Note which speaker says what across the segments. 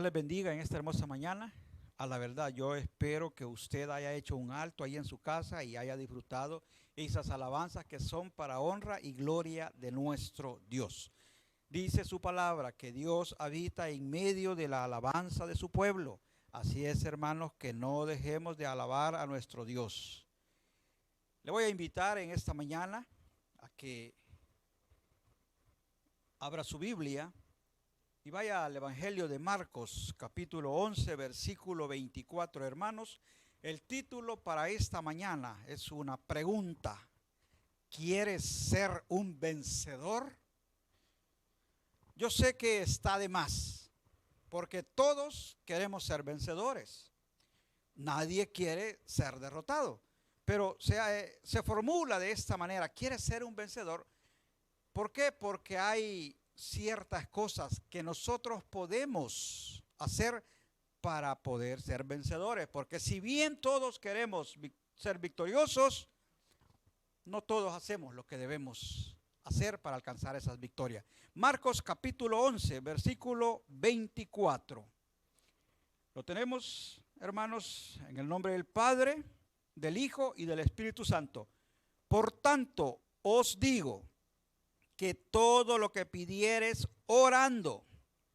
Speaker 1: les bendiga en esta hermosa mañana. A la verdad, yo espero que usted haya hecho un alto ahí en su casa y haya disfrutado esas alabanzas que son para honra y gloria de nuestro Dios. Dice su palabra que Dios habita en medio de la alabanza de su pueblo. Así es, hermanos, que no dejemos de alabar a nuestro Dios. Le voy a invitar en esta mañana a que abra su Biblia y vaya al Evangelio de Marcos, capítulo 11, versículo 24, hermanos. El título para esta mañana es una pregunta. ¿Quieres ser un vencedor? Yo sé que está de más, porque todos queremos ser vencedores. Nadie quiere ser derrotado, pero se formula de esta manera. ¿Quieres ser un vencedor? ¿Por qué? Porque hay ciertas cosas que nosotros podemos hacer para poder ser vencedores, porque si bien todos queremos ser victoriosos, no todos hacemos lo que debemos hacer para alcanzar esas victorias. Marcos capítulo 11, versículo 24. Lo tenemos, hermanos, en el nombre del Padre, del Hijo y del Espíritu Santo. Por tanto, os digo que todo lo que pidiereis orando,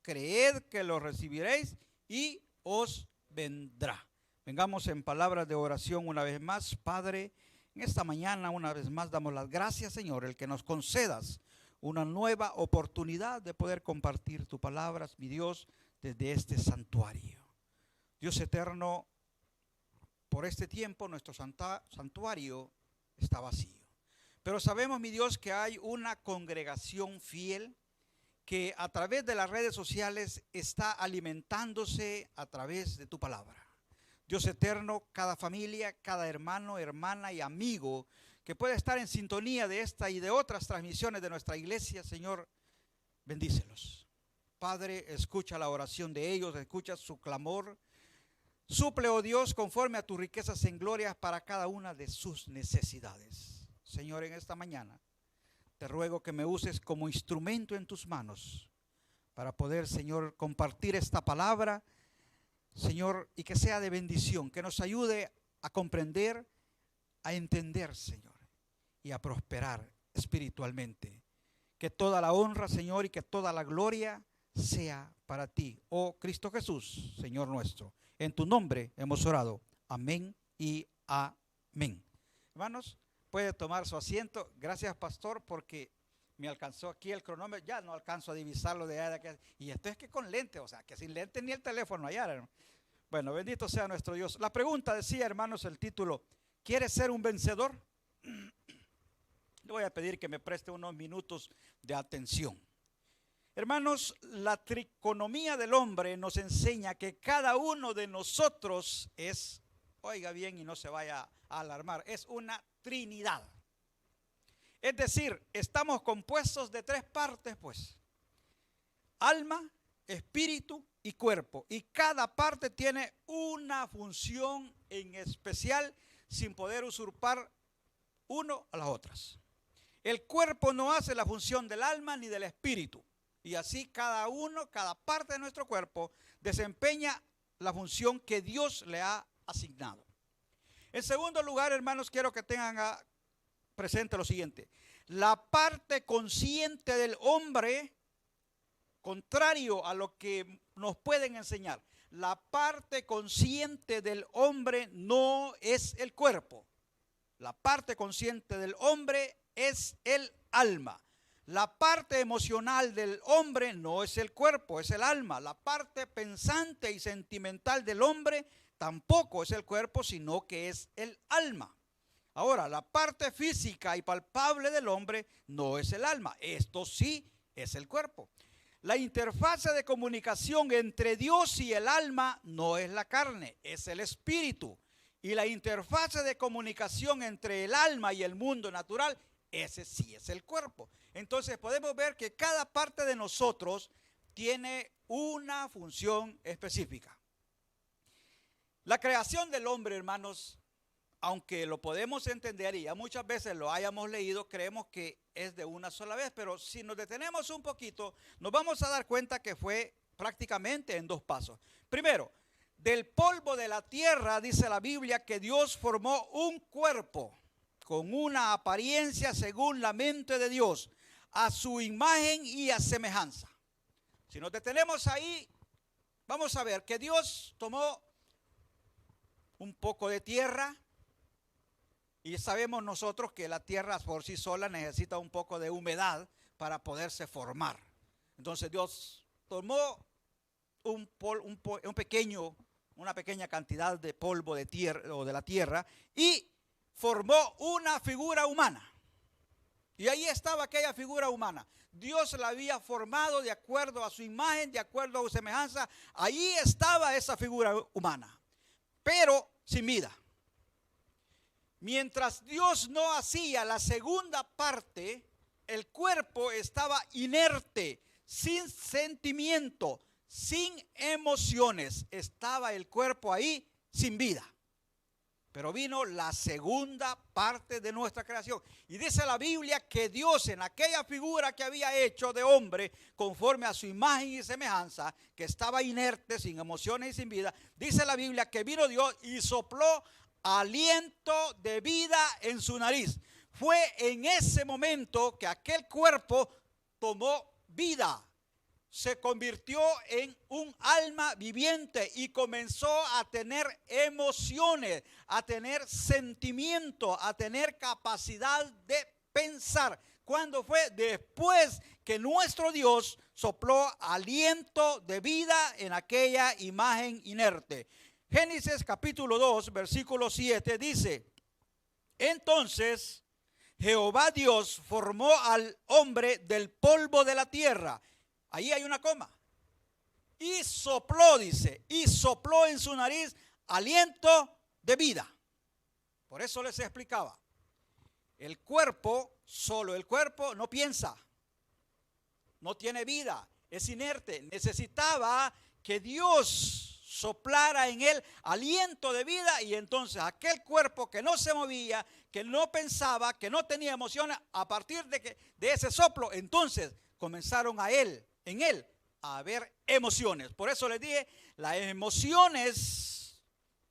Speaker 1: creed que lo recibiréis y os vendrá. Vengamos en palabras de oración una vez más. Padre, en esta mañana una vez más damos las gracias, Señor, el que nos concedas una nueva oportunidad de poder compartir tu palabra, mi Dios, desde este santuario. Dios eterno, por este tiempo nuestro santuario está vacío. Pero sabemos, mi Dios, que hay una congregación fiel que a través de las redes sociales está alimentándose a través de tu palabra. Dios eterno, cada familia, cada hermano, hermana y amigo que pueda estar en sintonía de esta y de otras transmisiones de nuestra iglesia, Señor, bendícelos. Padre, escucha la oración de ellos, escucha su clamor. Suple, oh Dios, conforme a tus riquezas en gloria para cada una de sus necesidades. Señor, en esta mañana te ruego que me uses como instrumento en tus manos para poder, Señor, compartir esta palabra, Señor, y que sea de bendición, que nos ayude a comprender, a entender, Señor, y a prosperar espiritualmente. Que toda la honra, Señor, y que toda la gloria sea para ti, oh Cristo Jesús, Señor nuestro. En tu nombre hemos orado. Amén y amén. Hermanos, puede tomar su asiento. Gracias, pastor, porque me alcanzó aquí el cronómetro. Ya no alcanzo a divisarlo de allá. Y esto es que con lente, o sea, que sin lente ni el teléfono allá, hermano. Bueno, bendito sea nuestro Dios. La pregunta decía, hermanos, el título: ¿quieres ser un vencedor? Le voy a pedir que me preste unos minutos de atención. Hermanos, la triconomía del hombre nos enseña que cada uno de nosotros es, oiga bien y no se vaya a alarmar, es una trinidad. Es decir, estamos compuestos de tres partes, pues: alma, espíritu y cuerpo. Y cada parte tiene una función en especial sin poder usurpar uno a las otras. El cuerpo no hace la función del alma ni del espíritu. Y así cada parte de nuestro cuerpo desempeña la función que Dios le ha asignado. En segundo lugar, hermanos, quiero que tengan presente lo siguiente: la parte consciente del hombre, contrario a lo que nos pueden enseñar, la parte consciente del hombre no es el cuerpo. La parte consciente del hombre es el alma. La parte emocional del hombre no es el cuerpo, es el alma. La parte pensante y sentimental del hombre tampoco es el cuerpo, sino que es el alma. Ahora, la parte física y palpable del hombre no es el alma. Esto sí es el cuerpo. La interfase de comunicación entre Dios y el alma no es la carne, es el espíritu. Y la interfase de comunicación entre el alma y el mundo natural, ese sí es el cuerpo. Entonces podemos ver que cada parte de nosotros tiene una función específica. La creación del hombre, hermanos, aunque lo podemos entender y ya muchas veces lo hayamos leído, creemos que es de una sola vez, pero si nos detenemos un poquito, nos vamos a dar cuenta que fue prácticamente en dos pasos. Primero, del polvo de la tierra dice la Biblia que Dios formó un cuerpo con una apariencia según la mente de Dios, a su imagen y a semejanza. Si nos detenemos ahí, vamos a ver que Dios tomó un poco de tierra, y sabemos nosotros que la tierra por sí sola necesita un poco de humedad para poderse formar. Entonces Dios tomó una pequeña cantidad de polvo de tierra o de la tierra y formó una figura humana. Y ahí estaba aquella figura humana. Dios la había formado de acuerdo a su imagen, de acuerdo a su semejanza. Ahí estaba esa figura humana, pero sin vida. Mientras Dios no hacía la segunda parte, el cuerpo estaba inerte, sin sentimiento, sin emociones. Estaba el cuerpo ahí sin vida. Pero vino la segunda parte de nuestra creación. Y dice la Biblia que Dios en aquella figura que había hecho de hombre, conforme a su imagen y semejanza, que estaba inerte, sin emociones y sin vida, dice la Biblia que vino Dios y sopló aliento de vida en su nariz. Fue en ese momento que aquel cuerpo tomó vida. Se convirtió en un alma viviente y comenzó a tener emociones, a tener sentimiento, a tener capacidad de pensar. ¿Cuándo fue? Después que nuestro Dios sopló aliento de vida en aquella imagen inerte. Génesis capítulo 2, versículo 7 dice: entonces Jehová Dios formó al hombre del polvo de la tierra. Ahí hay una coma. Y sopló, dice, y sopló en su nariz aliento de vida. Por eso les explicaba. El cuerpo, solo el cuerpo, no piensa. No tiene vida, es inerte. Necesitaba que Dios soplara en él aliento de vida, y entonces aquel cuerpo que no se movía, que no pensaba, que no tenía emociones, a partir de ese soplo, entonces comenzaron en él a haber emociones. Por eso les dije, las emociones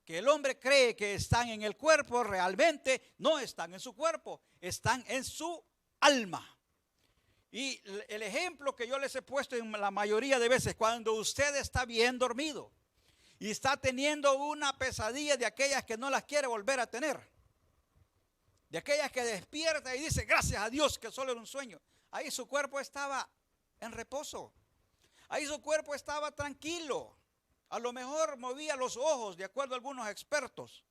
Speaker 1: que el hombre cree que están en el cuerpo realmente no están en su cuerpo, están en su alma. Y el ejemplo que yo les he puesto en la mayoría de veces, cuando usted está bien dormido y está teniendo una pesadilla de aquellas que no las quiere volver a tener, de aquellas que despierta y dice gracias a Dios que solo era un sueño, ahí su cuerpo estaba en reposo, ahí su cuerpo estaba tranquilo, a lo mejor movía los ojos de acuerdo a algunos expertos,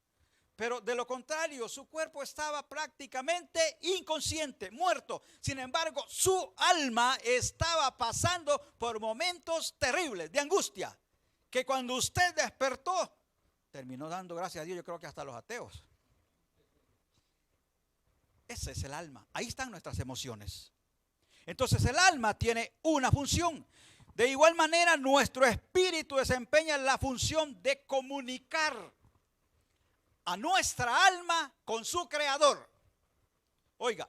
Speaker 1: pero de lo contrario su cuerpo estaba prácticamente inconsciente, muerto. Sin embargo, su alma estaba pasando por momentos terribles de angustia, que cuando usted despertó, terminó dando gracias a Dios, yo creo que hasta los ateos. Ese es el alma, ahí están nuestras emociones. Entonces el alma tiene una función. De igual manera nuestro espíritu desempeña la función de comunicar a nuestra alma con su creador. Oiga,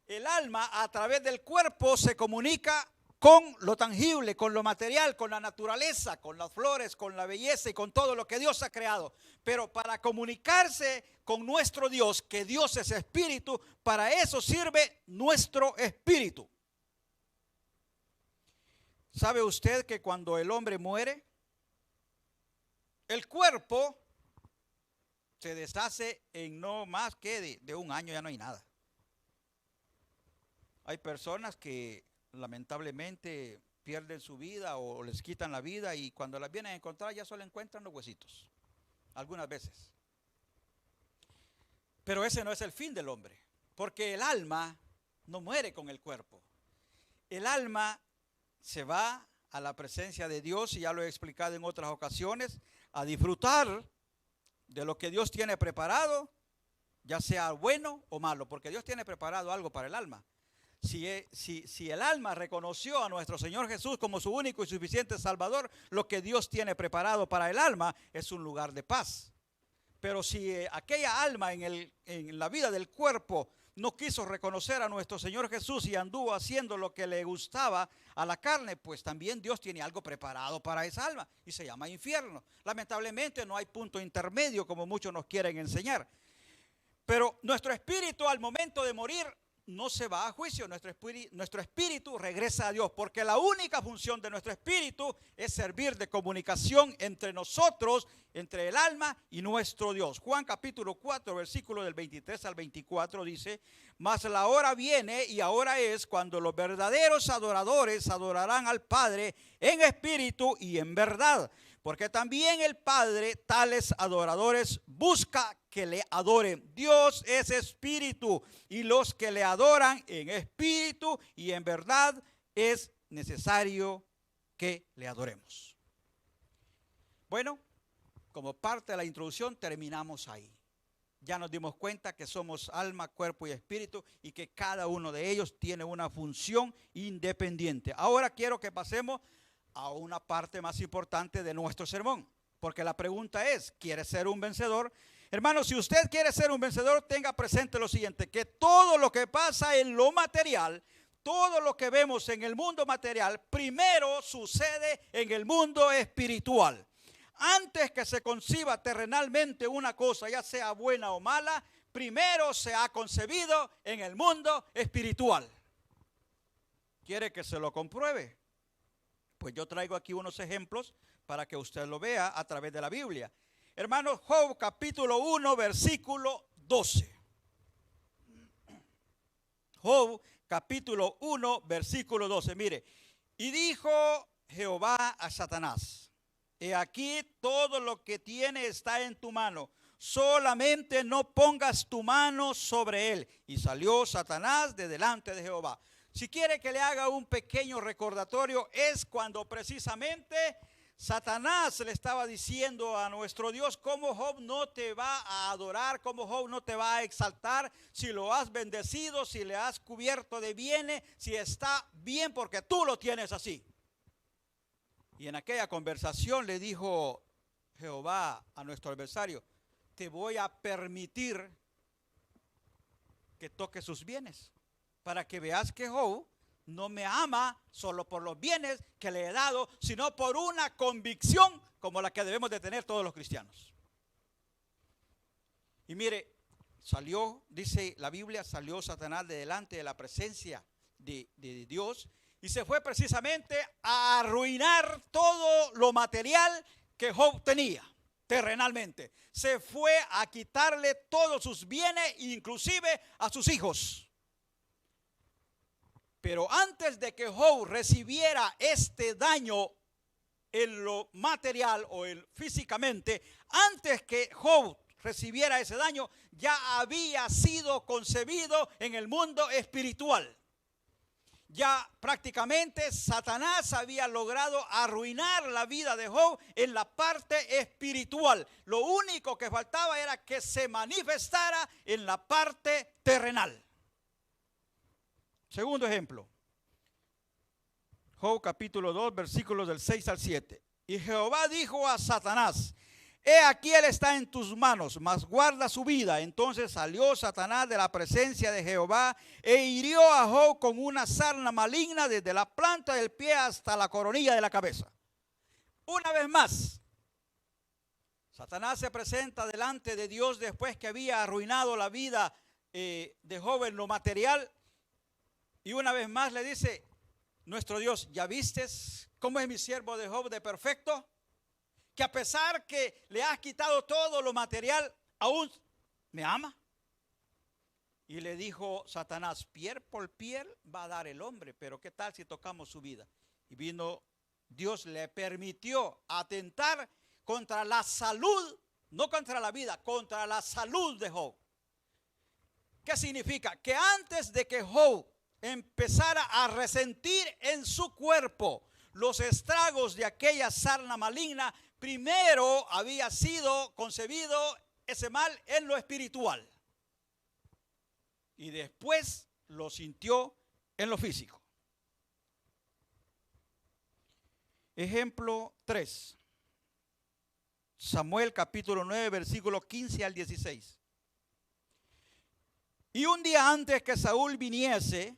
Speaker 1: el alma a través del cuerpo se comunica con lo tangible, con lo material, con la naturaleza, con las flores, con la belleza y con todo lo que Dios ha creado. Pero para comunicarse con nuestro Dios, que Dios es espíritu, para eso sirve nuestro espíritu. ¿Sabe usted que cuando el hombre muere, el cuerpo se deshace en no más que de un año? Ya no hay nada. Hay personas que lamentablemente pierden su vida o les quitan la vida, y cuando las vienen a encontrar ya solo encuentran los huesitos, algunas veces. Pero ese no es el fin del hombre, porque el alma no muere con el cuerpo. El alma se va a la presencia de Dios, y ya lo he explicado en otras ocasiones, a disfrutar de lo que Dios tiene preparado, ya sea bueno o malo, porque Dios tiene preparado algo para el alma. Si el alma reconoció a nuestro Señor Jesús como su único y suficiente Salvador, lo que Dios tiene preparado para el alma es un lugar de paz. Pero si aquella alma en la vida del cuerpo no quiso reconocer a nuestro Señor Jesús y anduvo haciendo lo que le gustaba a la carne, pues también Dios tiene algo preparado para esa alma y se llama infierno. Lamentablemente no hay punto intermedio como muchos nos quieren enseñar. Pero nuestro espíritu al momento de morir no se va a juicio, nuestro espíritu regresa a Dios, porque la única función de nuestro espíritu es servir de comunicación entre nosotros, entre el alma y nuestro Dios. Juan capítulo 4, versículo del 23 al 24 dice: mas la hora viene y ahora es cuando los verdaderos adoradores adorarán al Padre en espíritu y en verdad, porque también el Padre tales adoradores busca que le adoren. Dios es espíritu y los que le adoran en espíritu y en verdad es necesario que le adoremos. Bueno, como parte de la introducción terminamos ahí. Ya nos dimos cuenta que somos alma, cuerpo y espíritu y que cada uno de ellos tiene una función independiente. Ahora quiero que pasemos a una parte más importante de nuestro sermón, porque la pregunta es: ¿quiere ser un vencedor? Hermano, si usted quiere ser un vencedor, tenga presente lo siguiente: que todo lo que pasa en lo material, todo lo que vemos en el mundo material, primero sucede en el mundo espiritual. Antes que se conciba terrenalmente una cosa, ya sea buena o mala, primero se ha concebido en el mundo espiritual. ¿Quiere que se lo compruebe? Pues yo traigo aquí unos ejemplos para que usted lo vea a través de la Biblia. Hermanos, Job capítulo 1, versículo 12. Job capítulo 1, versículo 12. Mire, y dijo Jehová a Satanás: he aquí todo lo que tiene está en tu mano, solamente no pongas tu mano sobre él. Y salió Satanás de delante de Jehová. Si quiere que le haga un pequeño recordatorio, es cuando precisamente Satanás le estaba diciendo a nuestro Dios cómo Job no te va a adorar, cómo Job no te va a exaltar, si lo has bendecido, si le has cubierto de bienes, si está bien porque tú lo tienes así. Y en aquella conversación le dijo Jehová a nuestro adversario: te voy a permitir que toque sus bienes, para que veas que Job no me ama solo por los bienes que le he dado, sino por una convicción como la que debemos de tener todos los cristianos. Y mire, salió, dice la Biblia, salió Satanás de delante de la presencia de Dios y se fue precisamente a arruinar todo lo material que Job tenía terrenalmente. Se fue a quitarle todos sus bienes, inclusive a sus hijos. Pero antes de que Job recibiera este daño en lo material o físicamente, antes que Job recibiera ese daño, ya había sido concebido en el mundo espiritual. Ya prácticamente Satanás había logrado arruinar la vida de Job en la parte espiritual. Lo único que faltaba era que se manifestara en la parte terrenal. Segundo ejemplo, Job capítulo 2, versículos del 6 al 7. Y Jehová dijo a Satanás: he aquí él está en tus manos, mas guarda su vida. Entonces salió Satanás de la presencia de Jehová e hirió a Job con una sarna maligna desde la planta del pie hasta la coronilla de la cabeza. Una vez más, Satanás se presenta delante de Dios después que había arruinado la vida de Job en lo material. Y una vez más le dice nuestro Dios: ¿ya vistes cómo es mi siervo de Job de perfecto? Que a pesar que le has quitado todo lo material, aún me ama. Y le dijo Satanás: piel por piel va a dar el hombre, pero ¿qué tal si tocamos su vida? Y vino Dios, le permitió atentar contra la salud, no contra la vida, contra la salud de Job. ¿Qué significa? Que antes de que Job empezara a resentir en su cuerpo los estragos de aquella sarna maligna, primero había sido concebido ese mal en lo espiritual y después lo sintió en lo físico. Ejemplo 3. Samuel capítulo 9, versículos 15 al 16. Y un día antes que Saúl viniese,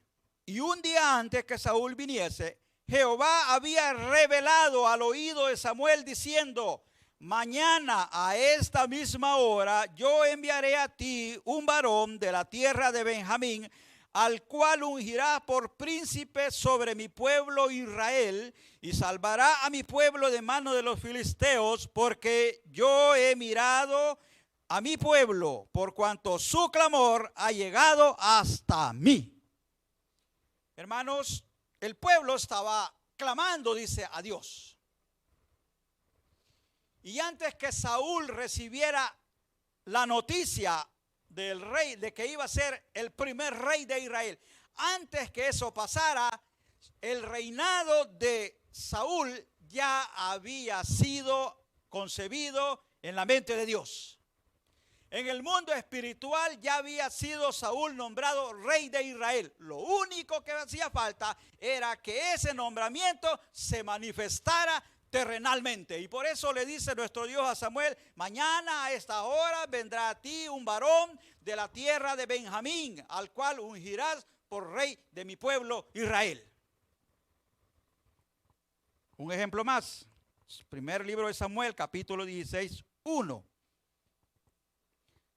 Speaker 1: Jehová había revelado al oído de Samuel diciendo: mañana a esta misma hora yo enviaré a ti un varón de la tierra de Benjamín, al cual ungirá por príncipe sobre mi pueblo Israel, y salvará a mi pueblo de mano de los filisteos, porque yo he mirado a mi pueblo, por cuanto su clamor ha llegado hasta mí. Hermanos, el pueblo estaba clamando, dice, a Dios. Y antes que Saúl recibiera la noticia del rey, de que iba a ser el primer rey de Israel, antes que eso pasara, el reinado de Saúl ya había sido concebido en la mente de Dios. En el mundo espiritual ya había sido Saúl nombrado rey de Israel. Lo único que hacía falta era que ese nombramiento se manifestara terrenalmente. Y por eso le dice nuestro Dios a Samuel: mañana a esta hora vendrá a ti un varón de la tierra de Benjamín, al cual ungirás por rey de mi pueblo Israel. Un ejemplo más. Primer libro de Samuel, capítulo 16, 1.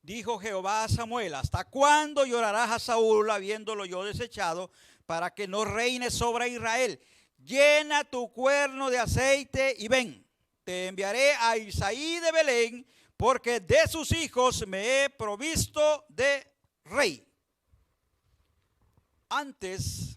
Speaker 1: Dijo Jehová a Samuel: ¿hasta cuándo llorarás a Saúl habiéndolo yo desechado, para que no reine sobre Israel? Llena tu cuerno de aceite y ven, te enviaré a Isaí de Belén, porque de sus hijos me he provisto de rey. Antes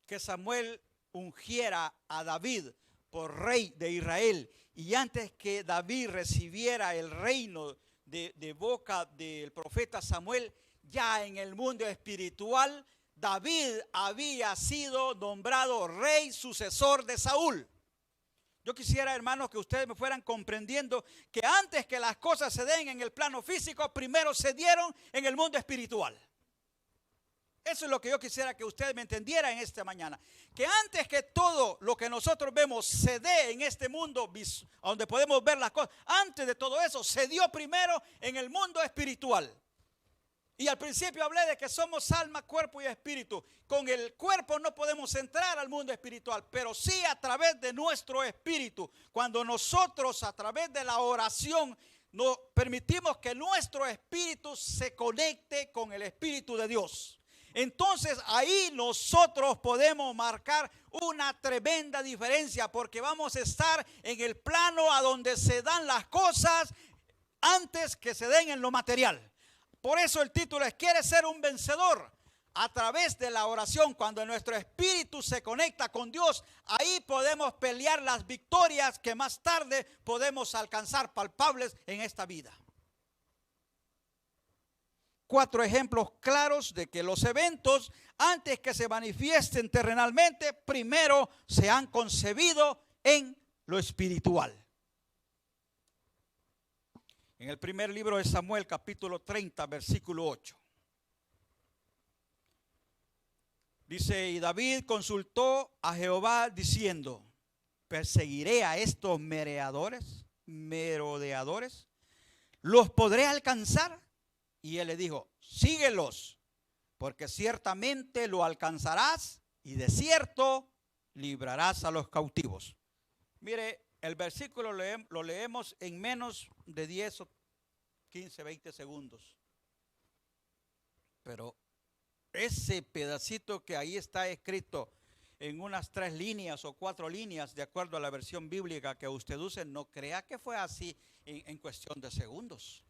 Speaker 1: que Samuel ungiera a David por rey de Israel, y antes que David recibiera el reino de boca del profeta Samuel, ya en el mundo espiritual, David había sido nombrado rey sucesor de Saúl. Yo quisiera, hermanos, que ustedes me fueran comprendiendo que antes que las cosas se den en el plano físico, primero se dieron en el mundo espiritual. Eso es lo que yo quisiera que ustedes me entendieran en esta mañana. Que antes que todo lo que nosotros vemos se dé en este mundo, donde podemos ver las cosas, antes de todo eso se dio primero en el mundo espiritual. Y al principio hablé de que somos alma, cuerpo y espíritu. Con el cuerpo no podemos entrar al mundo espiritual, pero sí a través de nuestro espíritu. Cuando nosotros a través de la oración nos permitimos que nuestro espíritu se conecte con el espíritu de Dios, entonces ahí nosotros podemos marcar una tremenda diferencia, porque vamos a estar en el plano a donde se dan las cosas antes que se den en lo material. Por eso el título es: ¿quieres ser un vencedor? A través de la oración, cuando nuestro espíritu se conecta con Dios, ahí podemos pelear las victorias que más tarde podemos alcanzar palpables en esta vida. 4 ejemplos claros de que los eventos, antes que se manifiesten terrenalmente, primero se han concebido en lo espiritual. En el primer libro de Samuel, capítulo 30, versículo 8. Dice: y David consultó a Jehová diciendo: ¿perseguiré a estos merodeadores? ¿Los podré alcanzar? Y él le dijo: síguelos, porque ciertamente lo alcanzarás, y de cierto librarás a los cautivos. Mire, el versículo lo leemos en menos de 10 o 15, 20 segundos. Pero ese pedacito que ahí está escrito en unas 3 líneas o 4 líneas, de acuerdo a la versión bíblica que usted use, no crea que fue así en cuestión de segundos.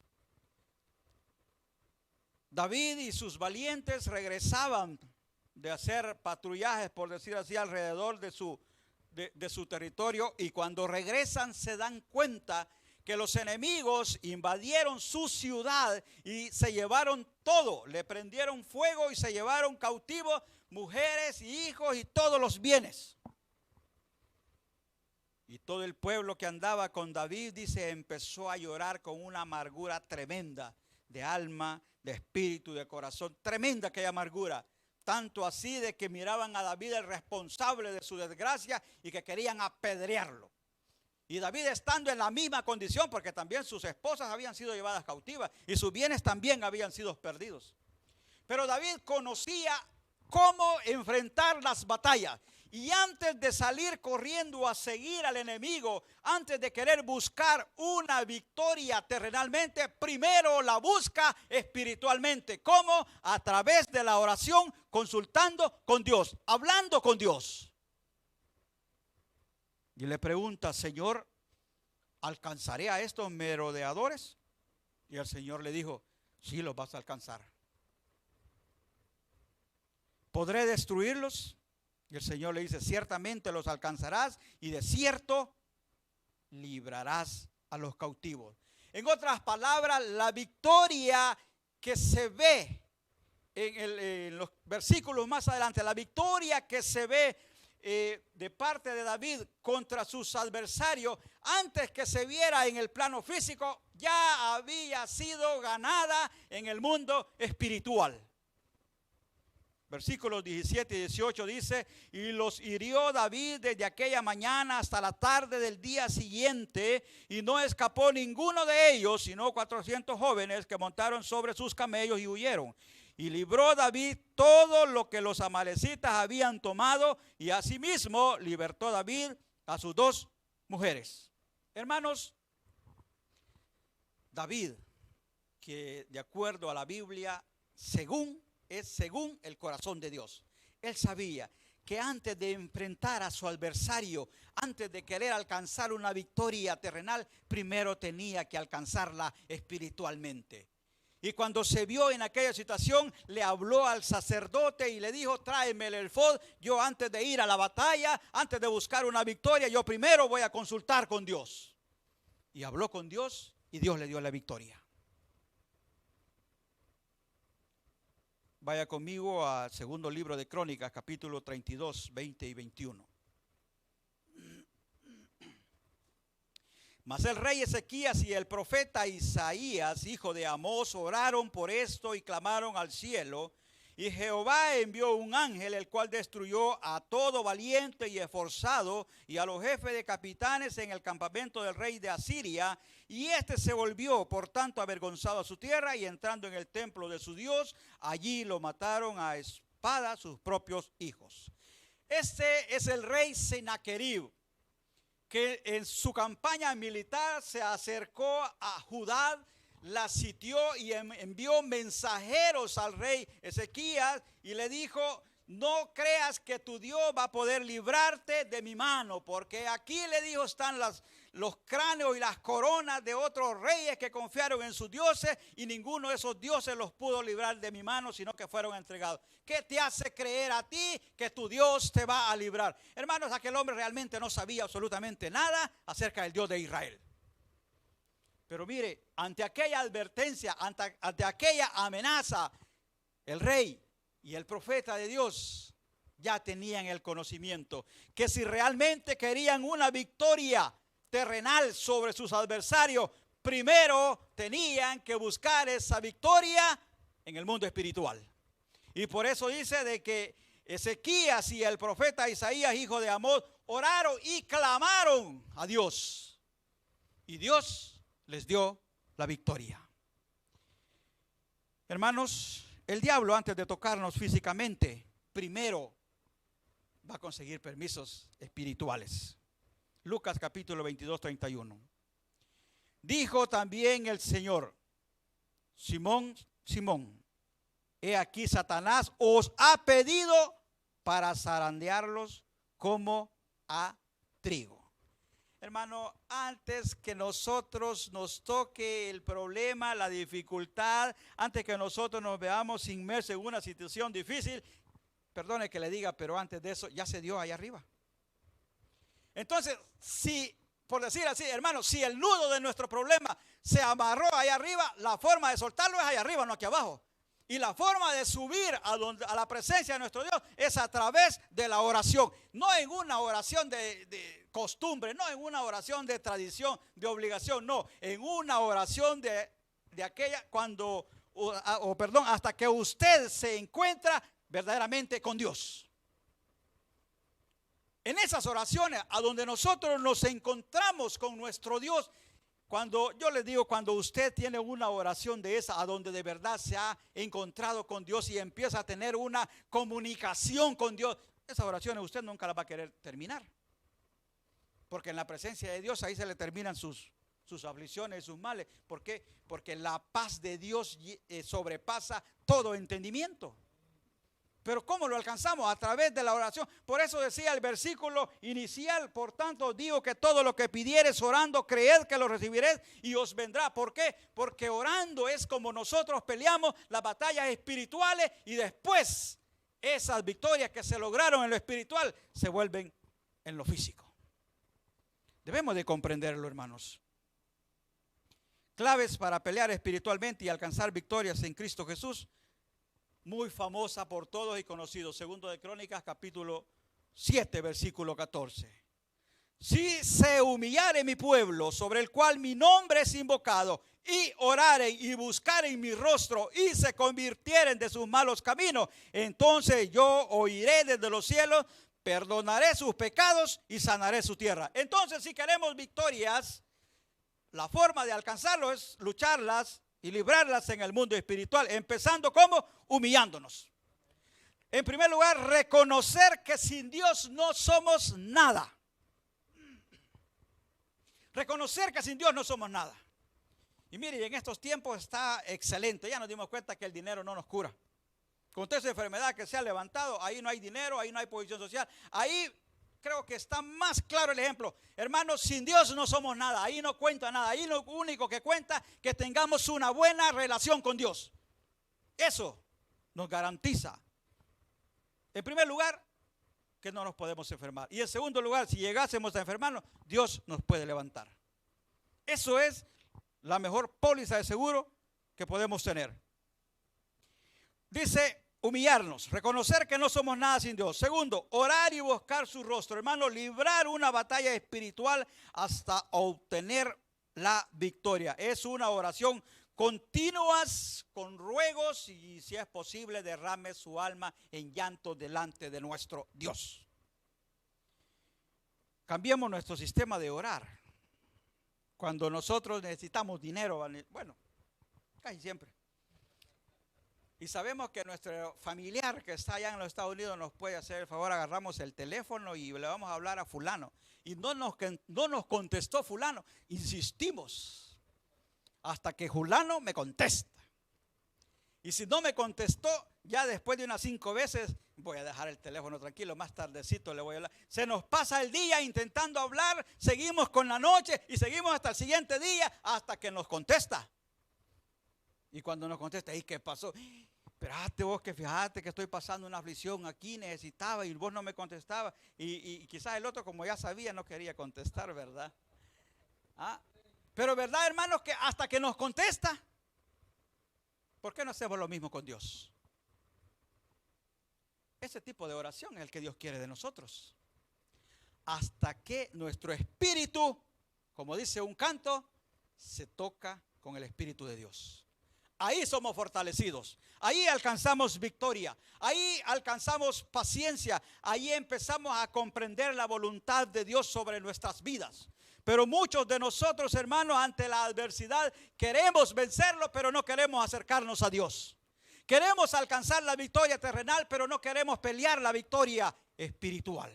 Speaker 1: David y sus valientes regresaban de hacer patrullajes, por decir así, alrededor de su territorio, y cuando regresan se dan cuenta que los enemigos invadieron su ciudad y se llevaron todo, le prendieron fuego y se llevaron cautivos mujeres y hijos y todos los bienes. Y todo el pueblo que andaba con David, dice, empezó a llorar con una amargura tremenda de alma, de espíritu, de corazón, tremenda aquella amargura. Tanto así de que miraban a David el responsable de su desgracia y que querían apedrearlo. Y David, estando en la misma condición, porque también sus esposas habían sido llevadas cautivas y sus bienes también habían sido perdidos. Pero David conocía cómo enfrentar las batallas. Y antes de salir corriendo a seguir al enemigo, antes de querer buscar una victoria terrenalmente, primero la busca espiritualmente. ¿Cómo? A través de la oración, consultando con Dios, hablando con Dios. Y le pregunta: Señor, ¿alcanzaré a estos merodeadores? Y el Señor le dijo: sí, los vas a alcanzar. ¿Podré destruirlos? Y el Señor le dice: ciertamente los alcanzarás, y de cierto librarás a los cautivos. En otras palabras, la victoria que se ve en los versículos más adelante, la victoria que se ve de parte de David contra sus adversarios, antes que se viera en el plano físico, ya había sido ganada en el mundo espiritual. Versículos 17 y 18 dice: y los hirió David desde aquella mañana hasta la tarde del día siguiente, y no escapó ninguno de ellos, sino 400 jóvenes que montaron sobre sus camellos y huyeron. Y libró David todo lo que los amalecitas habían tomado, y asimismo libertó David a sus 2 mujeres. Hermanos, David, que de acuerdo a la Biblia, según el corazón de Dios, él sabía que antes de enfrentar a su adversario, antes de querer alcanzar una victoria terrenal, primero tenía que alcanzarla espiritualmente. Y cuando se vio en aquella situación, le habló al sacerdote y le dijo: tráeme el efod. Yo, antes de ir a la batalla, antes de buscar una victoria, yo primero voy a consultar con Dios. Y habló con Dios, y Dios le dio la victoria. Vaya conmigo al segundo libro de Crónicas, capítulo 32, 20 y 21. Mas el rey Ezequías y el profeta Isaías, hijo de Amós, oraron por esto y clamaron al cielo. Y Jehová envió un ángel, el cual destruyó a todo valiente y esforzado, y a los jefes de capitanes en el campamento del rey de Asiria. Y este se volvió, por tanto, avergonzado a su tierra, y entrando en el templo de su Dios, allí lo mataron a espada sus propios hijos. Este es el rey Sennacherib, que en su campaña militar se acercó a Judá, la sitió y envió mensajeros al rey Ezequías y le dijo: no creas que tu Dios va a poder librarte de mi mano, porque aquí, le dijo, están los cráneos y las coronas de otros reyes que confiaron en sus dioses, y ninguno de esos dioses los pudo librar de mi mano, sino que fueron entregados. ¿Qué te hace creer a ti que tu Dios te va a librar? Hermanos, aquel hombre realmente no sabía absolutamente nada acerca del Dios de Israel. Pero mire, ante aquella advertencia, ante aquella amenaza, el rey y el profeta de Dios ya tenían el conocimiento que si realmente querían una victoria terrenal sobre sus adversarios, primero tenían que buscar esa victoria en el mundo espiritual. Y por eso dice de que Ezequías y el profeta Isaías, hijo de Amós, oraron y clamaron a Dios. Y Dios les dio la victoria. Hermanos, el diablo, antes de tocarnos físicamente, primero va a conseguir permisos espirituales. Lucas capítulo 22, 31. Dijo también el Señor: Simón, Simón, he aquí Satanás os ha pedido para zarandearlos como a trigo. Hermano, antes que nosotros nos toque el problema, la dificultad, antes que nosotros nos veamos inmersos en una situación difícil, perdone que le diga, pero antes de eso ya se dio allá arriba. Entonces, si, por decir así, hermano, si el nudo de nuestro problema se amarró allá arriba, la forma de soltarlo es allá arriba, no aquí abajo. Y la forma de subir a la presencia de nuestro Dios es a través de la oración. No en una oración de costumbre, no en una oración de tradición, de obligación, no. En una oración de aquella hasta que usted se encuentra verdaderamente con Dios. En esas oraciones a donde nosotros nos encontramos con nuestro Dios, Cuando yo les digo, cuando usted tiene una oración de esa, a donde de verdad se ha encontrado con Dios y empieza a tener una comunicación con Dios, esas oraciones usted nunca las va a querer terminar. Porque en la presencia de Dios ahí se le terminan sus aflicciones, sus males. ¿Por qué? Porque la paz de Dios sobrepasa todo entendimiento. Pero ¿cómo lo alcanzamos? A través de la oración. Por eso decía el versículo inicial: por tanto digo que todo lo que pidiereis orando, creed que lo recibiréis y os vendrá. ¿Por qué? Porque orando es como nosotros peleamos las batallas espirituales, y después esas victorias que se lograron en lo espiritual se vuelven en lo físico. Debemos de comprenderlo, hermanos. Claves para pelear espiritualmente y alcanzar victorias en Cristo Jesús. Muy famosa por todos y conocido. Segundo de Crónicas, capítulo 7, versículo 14. Si se humillare mi pueblo, sobre el cual mi nombre es invocado, y oraren y buscaren mi rostro, y se convirtieren de sus malos caminos, entonces yo oiré desde los cielos, perdonaré sus pecados y sanaré su tierra. Entonces, si queremos victorias, la forma de alcanzarlo es lucharlas y librarlas en el mundo espiritual, empezando como humillándonos. En primer lugar, reconocer que sin Dios no somos nada. Reconocer que sin Dios no somos nada. Y mire, en estos tiempos está excelente. Ya nos dimos cuenta que el dinero no nos cura. Con toda esa enfermedad que se ha levantado, ahí no hay dinero, ahí no hay posición social. Ahí creo que está más claro el ejemplo. Hermanos, sin Dios no somos nada. Ahí no cuenta nada. Ahí lo único que cuenta es que tengamos una buena relación con Dios. Eso nos garantiza, en primer lugar, que no nos podemos enfermar. Y en segundo lugar, si llegásemos a enfermarnos, Dios nos puede levantar. Eso es la mejor póliza de seguro que podemos tener. Dice: humillarnos, reconocer que no somos nada sin Dios. Segundo, orar y buscar su rostro. Hermano, librar una batalla espiritual hasta obtener la victoria. Es una oración continuas con ruegos, y si es posible derrame su alma en llanto delante de nuestro Dios. Cambiemos nuestro sistema de orar. Cuando nosotros necesitamos dinero, bueno, casi siempre, y sabemos que nuestro familiar que está allá en los Estados Unidos nos puede hacer el favor, agarramos el teléfono y le vamos a hablar a fulano, y no nos contestó fulano, insistimos hasta que fulano me contesta. Y si no me contestó, ya después de unas 5 veces, voy a dejar el teléfono tranquilo, más tardecito le voy a hablar. Se nos pasa el día intentando hablar, seguimos con la noche y seguimos hasta el siguiente día, hasta que nos contesta. Y cuando nos contesta: ¿y qué pasó? Espérate vos, que fíjate que estoy pasando una aflicción aquí, necesitaba, y vos no me contestabas. Y quizás el otro, como ya sabía, no quería contestar, ¿verdad? Pero verdad, hermanos, que hasta que nos contesta. ¿Por qué no hacemos lo mismo con Dios? Ese tipo de oración es el que Dios quiere de nosotros. Hasta que nuestro espíritu, como dice un canto, se toca con el Espíritu de Dios. Ahí somos fortalecidos, ahí alcanzamos victoria, ahí alcanzamos paciencia, ahí empezamos a comprender la voluntad de Dios sobre nuestras vidas. Pero muchos de nosotros, hermanos, ante la adversidad queremos vencerlo, pero no queremos acercarnos a Dios. Queremos alcanzar la victoria terrenal, pero no queremos pelear la victoria espiritual.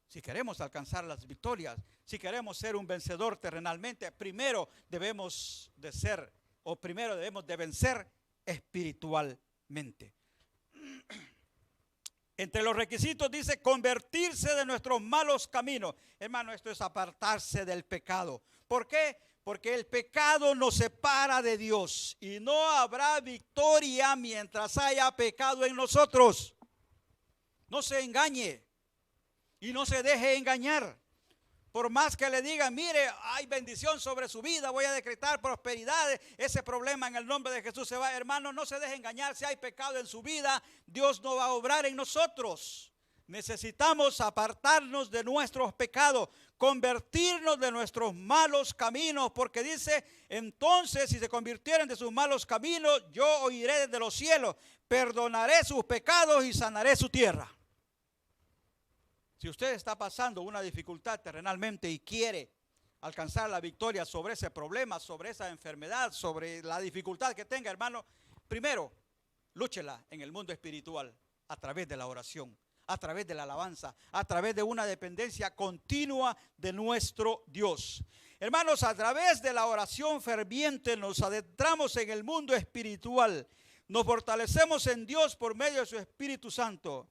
Speaker 1: Si queremos alcanzar las victorias, si queremos ser un vencedor terrenalmente, primero debemos de vencer espiritualmente. Entre los requisitos dice convertirse de nuestros malos caminos. Hermano, esto es apartarse del pecado. ¿Por qué? Porque el pecado nos separa de Dios y no habrá victoria mientras haya pecado en nosotros. No se engañe y no se deje engañar. Por más que le digan: mire, hay bendición sobre su vida, voy a decretar prosperidad, ese problema en el nombre de Jesús se va. Hermano, no se deje engañar. Si hay pecado en su vida, Dios no va a obrar en nosotros. Necesitamos apartarnos de nuestros pecados, convertirnos de nuestros malos caminos, porque dice: entonces, si se convirtieren de sus malos caminos, yo oiré desde los cielos, perdonaré sus pecados y sanaré su tierra. Si usted está pasando una dificultad terrenalmente y quiere alcanzar la victoria sobre ese problema, sobre esa enfermedad, sobre la dificultad que tenga, hermano, primero, lúchela en el mundo espiritual a través de la oración, a través de la alabanza, a través de una dependencia continua de nuestro Dios. Hermanos, a través de la oración ferviente nos adentramos en el mundo espiritual, nos fortalecemos en Dios por medio de su Espíritu Santo,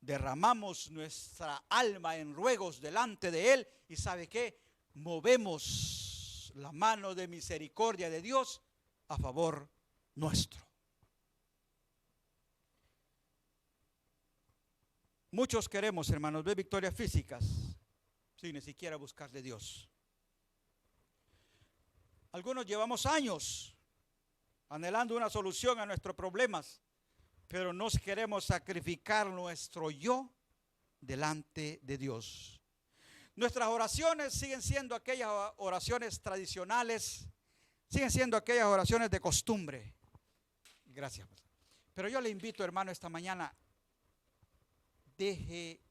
Speaker 1: derramamos nuestra alma en ruegos delante de Él y ¿sabe qué? Movemos la mano de misericordia de Dios a favor nuestro. Muchos queremos, hermanos, ver victorias físicas sin ni siquiera buscar de Dios. Algunos llevamos años anhelando una solución a nuestros problemas, pero no queremos sacrificar nuestro yo delante de Dios. Nuestras oraciones siguen siendo aquellas oraciones tradicionales, siguen siendo aquellas oraciones de costumbre. Gracias. Pero yo le invito, hermano, esta mañana, deje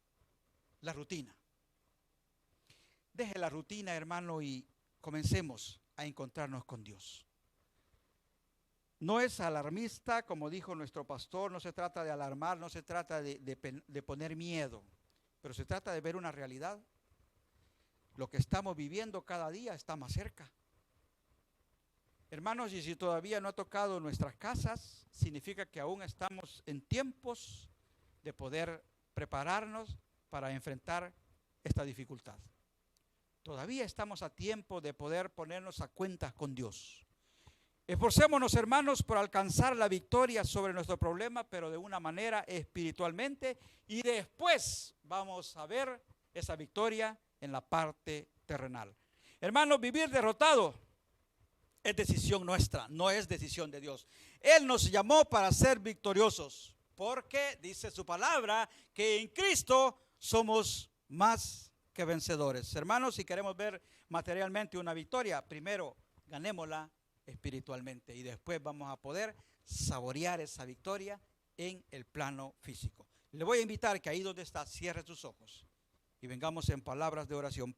Speaker 1: la rutina. Deje la rutina, hermano, y comencemos a encontrarnos con Dios. No es alarmista, como dijo nuestro pastor, no se trata de alarmar, no se trata de poner miedo, pero se trata de ver una realidad. Lo que estamos viviendo cada día está más cerca. Hermanos, y si todavía no ha tocado nuestras casas, significa que aún estamos en tiempos de poder prepararnos para enfrentar esta dificultad. Todavía estamos a tiempo de poder ponernos a cuentas con Dios. Esforcémonos, hermanos, por alcanzar la victoria sobre nuestro problema, pero de una manera espiritualmente, y después vamos a ver esa victoria en la parte terrenal. Hermanos, vivir derrotado es decisión nuestra, no es decisión de Dios. Él nos llamó para ser victoriosos, porque dice su palabra que en Cristo somos más que vencedores. Hermanos, si queremos ver materialmente una victoria, primero ganémosla espiritualmente y después vamos a poder saborear esa victoria en el plano físico. Le voy a invitar que ahí donde está, cierre sus ojos y vengamos en palabras de oración.